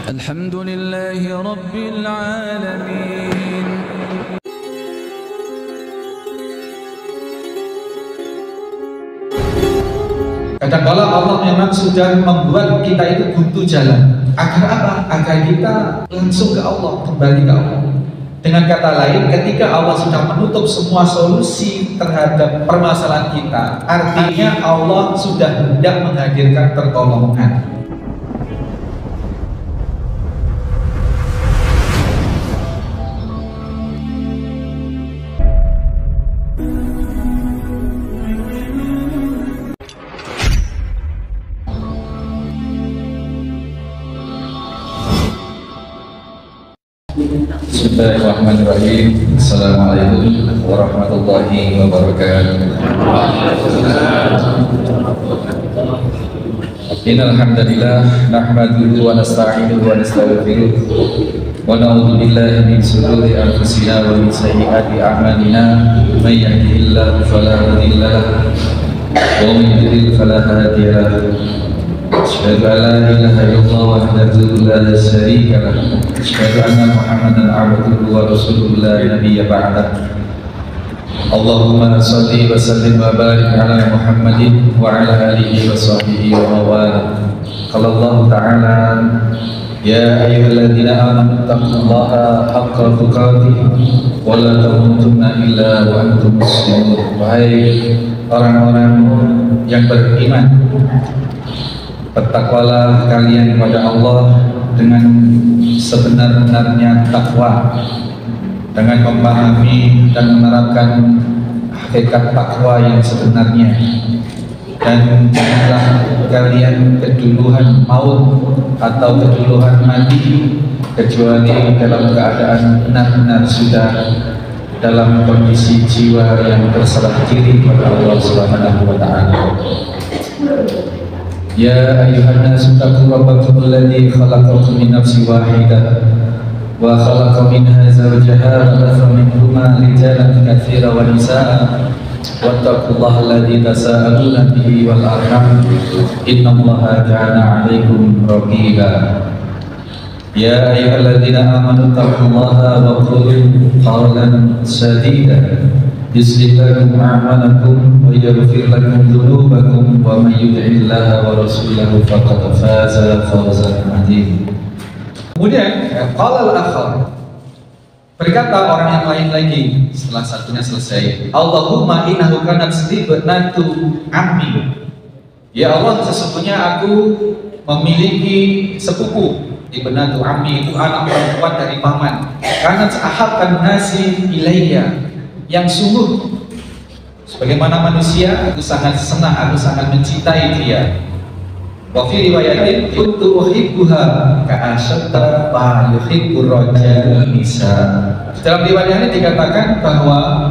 Alhamdulillahi Rabbil Alamin. Kadang-kala Allah memang sudah membuat kita itu buntu jalan. Agar apa? Agar kita langsung ke Allah, kembali ke Allah. Dengan kata lain, ketika Allah sudah menutup semua solusi terhadap permasalahan kita, artinya Allah sudah hendak menghadirkan pertolongan. Bismillahirrahmanirrahim. Assalamualaikum warahmatullahi wabarakatuh. Innal hamdalillah nahmaduhu wa nasta'inuhu wa nastaghfiruh wa na'udzu billahi min shururi anfusina wa min sayyiati a'malina. May yahdihillahu fala mudilla lahu wa may yudlil fala hadiya lahu. Asyhadu an la ilaha illallah wahdahu la syarika lahu. Asyhadu anna Muhammadan abduhu wa rasuluhu la nabiyya ba'dah. Allahumma shalli wa sallim wa barik ala Muhammadin wa ala alihi wa sahbihi wa mawala. Qala Allah ta'ala, ya ayyuhalladzina amanu taqullaha haqqa tuqatih wa la tamutunna illa wa antum muslimun. Wahai orang-orang yang beriman, bertakwalah kalian kepada Allah dengan sebenar-benarnya takwa, dengan memahami dan menerapkan hakikat takwa yang sebenarnya, dan janganlah kalian keduluan maut atau keduluan mati kecuali dalam keadaan benar-benar sudah dalam kondisi jiwa yang berserah diri kepada Allah Subhanahu wa ta'ala. Ya ayuhan nasu taqu rabbakum alladzi khalaqakum min nafsin wahidah wa khalaqa minha zawjaha wa batha minhuma rijalan katsiran wa nisaa'a wattaqullaha alladzi tasaaluna bihi wal arham innallaha kana 'alaikum raqiba. Ya ayyuhalladzina amanu taqullaha wa qulu qawlan sadida yuslih lakum a'malakum wa yaghfir lakum dhunubakum wa may yuti'illaha wa rasulahu faqad faza fawzan 'azima. Kemudian qala al-akhar, berkata orang yang lain lagi setelah satunya selesai, Allahumma innahu kanat ibnatu ammi. Ya Allah, sesungguhnya aku memiliki sepupu. Ibnatu ammi itu anak perempuan dari paman. Kanat ahabban nasi ilayya, yang sungguh sebagaimana manusia aku sangat senang, aku sangat mencintai dia. Wa fi riwayatin kuntu uhibbuha ka'ashatta ma yuhibbur rajul nisa. Dalam riwayat ini dikatakan bahwa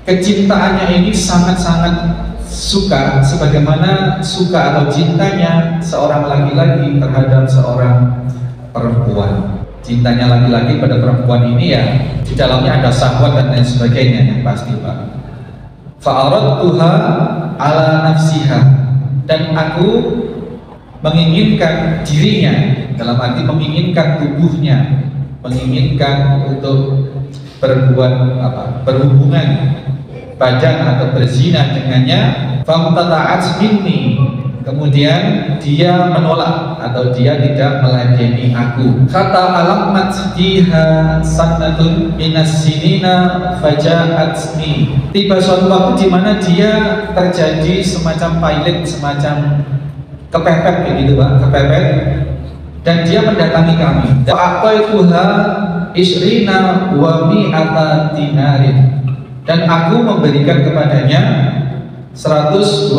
kecintaannya ini sangat-sangat suka, sebagaimana suka atau cintanya seorang laki-laki terhadap seorang perempuan. Cintanya laki-laki pada perempuan ini ya di dalamnya ada syahwat dan lain sebagainya yang pasti, Pak. Fa'aradtuha ala nafsiha, dan aku menginginkan dirinya, dalam arti menginginkan tubuhnya, menginginkan untuk berhubungan badan atau berzina dengannya. Famtata'at minni, kemudian dia menolak atau dia tidak meladeni aku. Kata alamat diha sanatun minas sinina faja'atni. Tiba suatu waktu di mana dia terjadi semacam pilot, semacam kepepet begitu, Pak, kepepet, dan dia mendatangi kami. Fa'aqaituha isrina wa mi'ata dinarin, dan aku memberikan kepadanya 120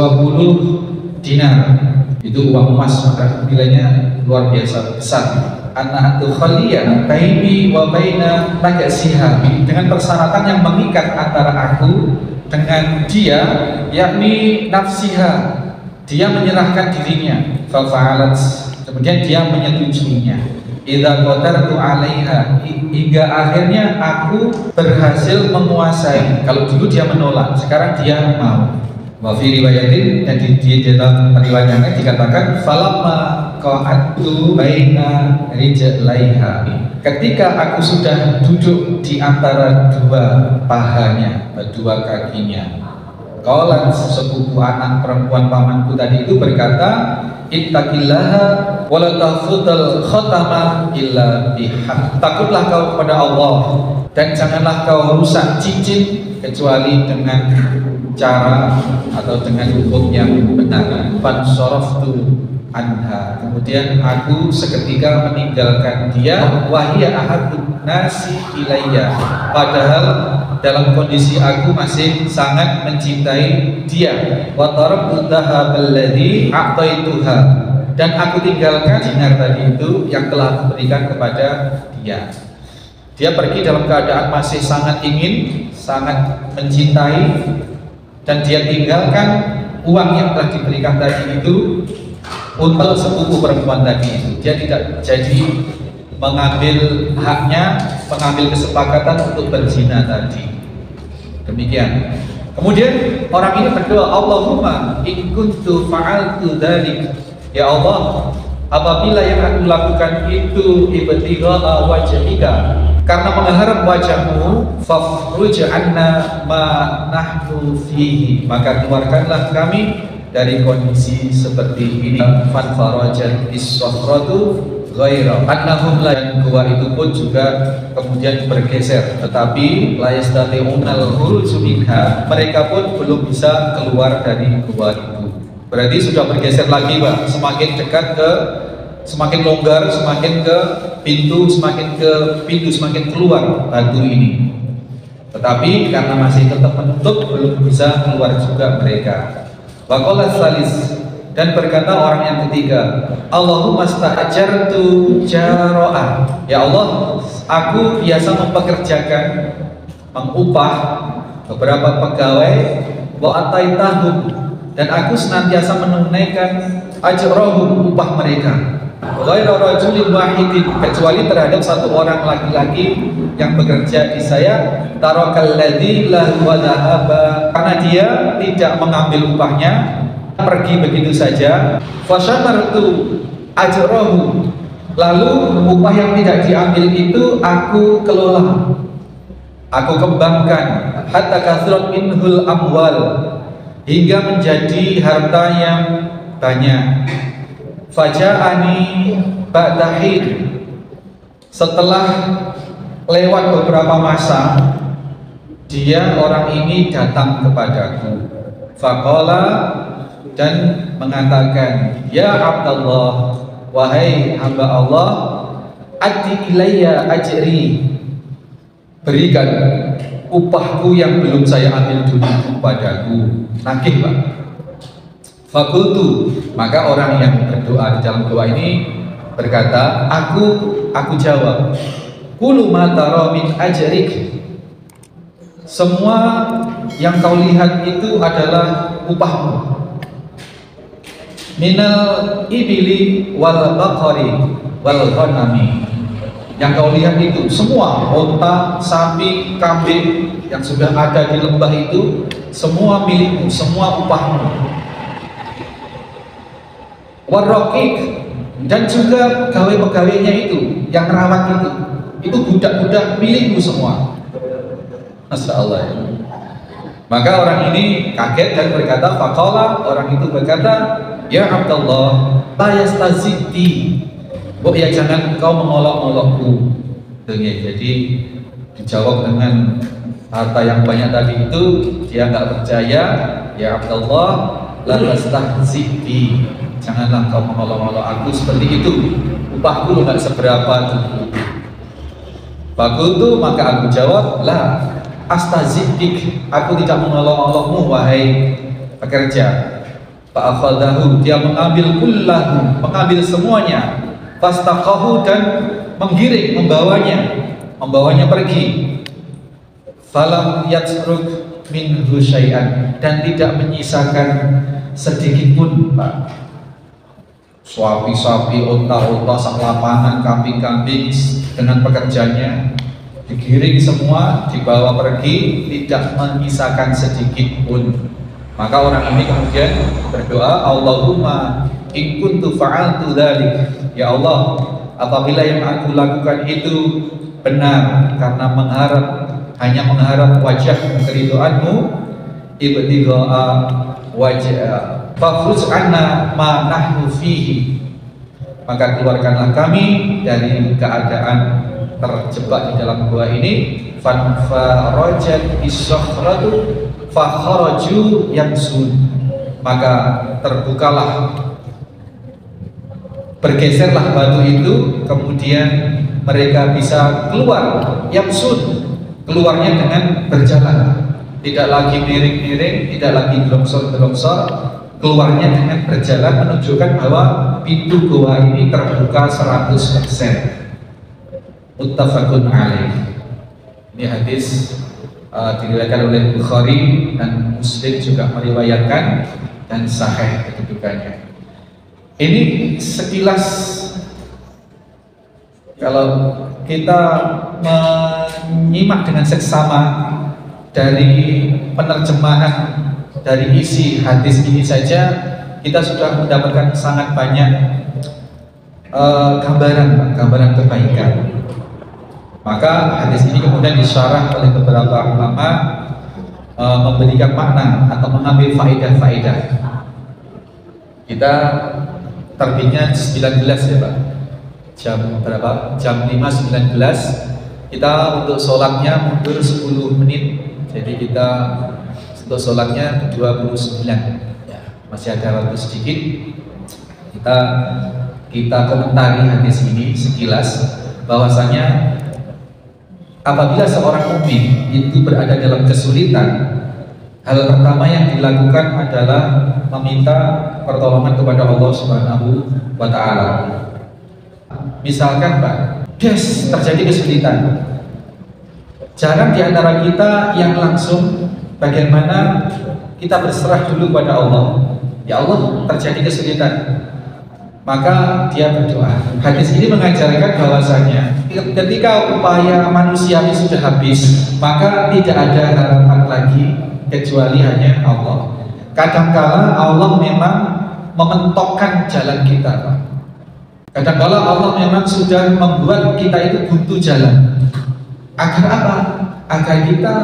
dinar. Itu uang emas, maka nilainya luar biasa besar. An'atu khaliya baini wa baina nakasiha, dengan persyaratan yang mengikat antara aku dengan dia, yakni nafsiha, dia menyerahkan dirinya. Fa'alat, kemudian dia menyetujuinya. Idza qadartu 'alaiha, hingga akhirnya aku berhasil menguasai. Kalau dulu dia menolak, sekarang dia mau. Wa fi riwayatin, dan di dalam riwayat yang lain dikatakan falamma qa'adtu baina rijlaiha, ketika aku sudah duduk di antara dua pahanya, dua kakinya, qalat, sepupu anak perempuan pamanku tadi itu berkata, ittaqillaha wa la tahfudal khatama illa bihaq, takutlah kau kepada Allah dan janganlah kau rusak cincin kecuali dengan cara atau dengan hukum yang benar. Fansaraftu anha, kemudian aku seketika meninggalkan dia. Wahia ahadun nasi ilayya, padahal dalam kondisi aku masih sangat mencintai dia. Wa taraktu dhahabal ladzi a'taituha, dan aku tinggalkan dinar tadi itu yang telah aku berikan kepada dia. Dia pergi dalam keadaan masih sangat ingin, sangat mencintai, dan dia tinggalkan uang yang telah diberikan tadi itu untuk sepupu perempuan tadi itu. Dia tidak jadi mengambil haknya, mengambil kesepakatan untuk berzina tadi. Demikian. Kemudian orang ini berdoa, Allahumma in kuntu fa'altu dzalik, ya Allah, apabila yang aku lakukan itu ibtigha'a wajhika, karena mengharap wajahmu, fafruj anna ma nahnu fihi, maka keluarkanlah kami dari kondisi seperti ini. Fan farajat is-sakhratu ghaira annahum la, dan gua itu pun juga kemudian bergeser, tetapi la yastati'unal khuruj minha, mereka pun belum bisa keluar dari gua itu. Berarti sudah bergeser lagi, Pak, semakin dekat ke, semakin longgar, semakin ke pintu, semakin ke pintu, semakin keluar batu ini. Tetapi karena masih tetap menutup, belum bisa keluar juga mereka. Waqala salis, dan berkata orang yang ketiga, Allahumma sta'ajartu jaro'ah, ya Allah, aku biasa mempekerjakan, mengupah beberapa pegawai, wa ataitahum, dan aku senantiasa menunaikan ajrahum, upah mereka, ghairu rajulin wahidin, kecuali terhadap satu orang laki-laki yang bekerja di saya, tarakal ladzi lahu wa dhahaba, karena dia tidak mengambil upahnya, pergi begitu saja. Fasyamartu ajrahu, lalu upah yang tidak diambil itu aku kelola, aku kembangkan, hatta kathrat minhul amwal, hingga menjadi harta yang banyak. Faja'ani ba'dahin, setelah lewat beberapa masa, dia orang ini datang kepadaku. Faqala, dan mengatakan, ya Abdullah, wahai hamba Allah, addi ilayya ajri, berikan upahku yang belum saya ambil dulu kepadaku. Nagih, Pak. Fakultu, maka orang yang berdoa di dalam doa ini berkata, aku jawab, kulu ma tara min ajrik, semua yang kau lihat itu adalah upahmu, minal ibili wal baqari wal ghanami, yang kau lihat itu semua unta, sapi, kambing yang sudah ada di lembah itu semua milikmu, semua upahmu. Warrokik, dan juga pegawai-pegawainya itu yang merawat itu budak-budak milikmu semua. Masya Allah, ya. Maka orang ini kaget dan berkata, faqala, orang itu berkata, ya Abdullah, la yastaziddi, ya jangan kau mengolok-olokku. Jadi dijawab dengan harta yang banyak tadi itu, dia nggak percaya. Ya Abdullah, la tastahziddi, janganlah kau mengolok-olok aku seperti itu, upahku nggak seberapa tuh. Fakultu, maka aku jawab, la astaziddik, aku tidak mengolok-olokmu wahai pekerja. Fa'akhadahu, dia mengambil kullahu, mengambil semuanya. Fastaqahu, dan menggiring, membawanya pergi. Falam yatruk minhu syai'an, dan tidak menyisakan sedikit pun, Pak. Sapi-sapi, unta-unta, sak lapangan, kambing-kambing dengan pekerjanya digiring semua, dibawa pergi, tidak menyisakan sedikit pun. Maka orang ini kemudian berdoa, Allahumma in kuntu fa'altu dzalik. Ya Allah, apabila yang aku lakukan itu benar karena hanya mengharap wajah keridhaan-Mu, ibtigha'a wajh fafruj anna ma nahnu fihi, maka keluarkanlah kami dari keadaan terjebak di dalam gua ini. Fanfarajat is-sakhratu fakharaju yamsun, maka terbukalah, bergeserlah batu itu, kemudian mereka bisa keluar. Yamsun, keluarnya dengan berjalan, tidak lagi miring-miring, tidak lagi gelongsor-gelongsor, keluarnya dengan berjalan, menunjukkan bahwa pintu gua ini terbuka 100%. Muttafaqun alaih. Ini hadis diriwayatkan oleh Bukhari dan Muslim juga meriwayatkan dan sahih kedudukannya. Ini sekilas kalau kita menyimak dengan seksama dari penerjemahan dari isi hadis ini saja, kita sudah mendapatkan sangat banyak gambaran kebaikan. Maka hadis ini kemudian disyarah oleh beberapa ulama, memberikan makna atau mengambil faedah-faedah. Kita terbitnya 19 ya Pak, jam berapa? Jam 5.19. Kita untuk sholatnya mundur 10 menit, jadi kita untuk sholatnya 29 ya, masih ada waktu sedikit. Kita komentari hadis ini sekilas, bahwasanya apabila seorang mukmin itu berada dalam kesulitan, hal pertama yang dilakukan adalah meminta pertolongan kepada Allah Subhanahu wa Ta'ala. Misalkan Pak, terjadi kesulitan, jarang di antara kita yang langsung bagaimana kita berserah dulu kepada Allah. Ya Allah, terjadi kesulitan, maka dia berdoa. Hadis ini mengajarkan bahwasanya ketika upaya manusia ini sudah habis, maka tidak ada harapan lagi kecuali hanya Allah. Kadangkala Allah memang mementokkan jalan kita, Pak. Kadangkala Allah memang sudah membuat kita itu buntu jalan. Agar apa? Agar kita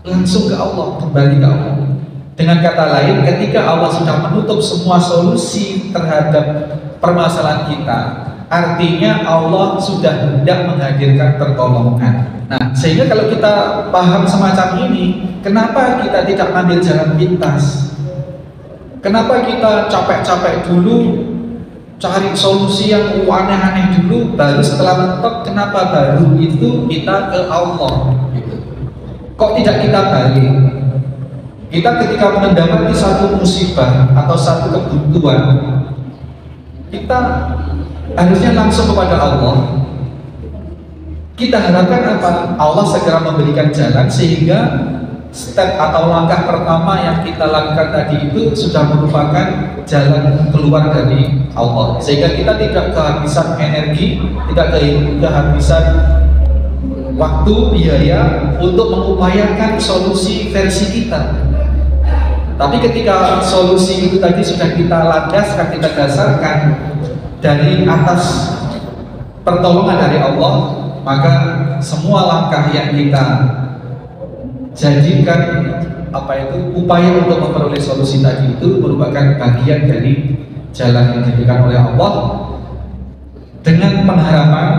langsung ke Allah, kembali ke Allah. Dengan kata lain, ketika Allah sudah menutup semua solusi terhadap permasalahan kita, artinya Allah sudah hendak menghadirkan pertolongan. Nah, sehingga kalau kita paham semacam ini, kenapa kita tidak ambil jalan pintas? Kenapa kita capek-capek dulu cari solusi yang aneh-aneh dulu, baru setelah mentok, kenapa baru itu kita ke Allah gitu. Kok tidak kita balik? Kita ketika mendapati satu musibah atau satu kebuntuan, kita harusnya langsung kepada Allah. Kita harapkan apa? Allah segera memberikan jalan, sehingga step atau langkah pertama yang kita lakukan tadi itu sudah merupakan jalan keluar dari Allah, sehingga kita tidak kehabisan energi, tidak kehabisan waktu, biaya untuk mengupayakan solusi versi kita. Tapi ketika solusi itu tadi sudah kita landaskan, kita dasarkan dari atas pertolongan dari Allah, maka semua langkah yang kita jadikan upaya untuk memperoleh solusi tadi itu merupakan bagian dari jalan yang diberikan oleh Allah, dengan pengharapan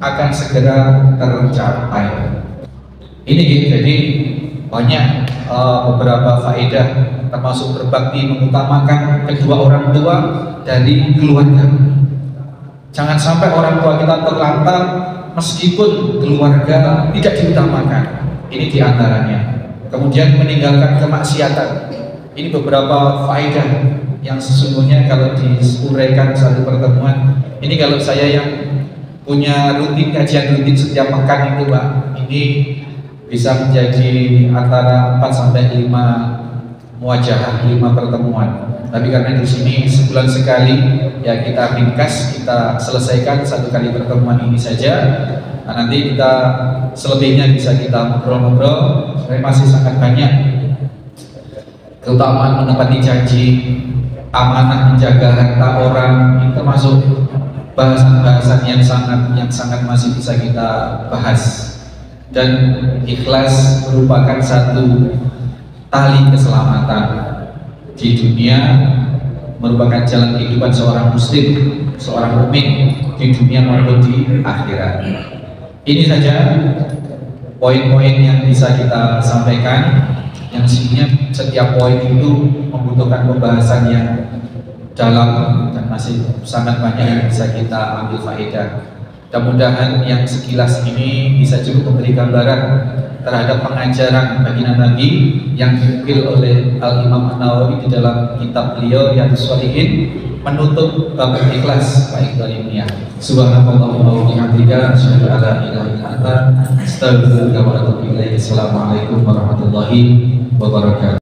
akan segera tercapai. Ini jadi banyak beberapa faedah, termasuk berbakti mengutamakan kedua orang tua dari keluarga. Jangan sampai orang tua kita terlantar meskipun keluarga tidak diutamakan. Ini diantaranya. Kemudian meninggalkan kemaksiatan. Ini beberapa faedah yang sesungguhnya kalau diuraikan satu pertemuan, ini kalau saya yang punya rutin kajian rutin setiap pekan itu Pak, ini bisa menjadi antara 4 sampai 5 muajahah, 5 pertemuan. Tapi karena di sini sebulan sekali, ya kita ringkas, kita selesaikan 1 kali pertemuan ini saja. Nah, nanti kita selebihnya bisa kita ngobrol-ngobrol. Saya masih sangat banyak keutamaan menepati janji, amanah menjaga harta orang, ini termasuk bahasan-bahasan yang sangat masih bisa kita bahas. Dan ikhlas merupakan satu tali keselamatan di dunia, merupakan jalan kehidupan seorang muslim, seorang mukmin di dunia maupun di akhirat. Ini saja poin-poin yang bisa kita sampaikan, yang sebenarnya setiap poin itu membutuhkan pembahasan yang dalam dan masih sangat banyak yang bisa kita ambil faedah. Mudah-mudahan yang sekilas ini bisa cukup memberi gambaran terhadap pengajaran baginda Nabi yang dinukil oleh Al-Imam An-Nawawi di dalam kitab beliau Riyadhus Shalihin menutup bab ikhlas baik dari dunia. Subhanallahumma wa bihamdika asyhadu an la ilaha illa anta astaghfiruka wa atubu ilaik. Assalamualaikum warahmatullahi wabarakatuh.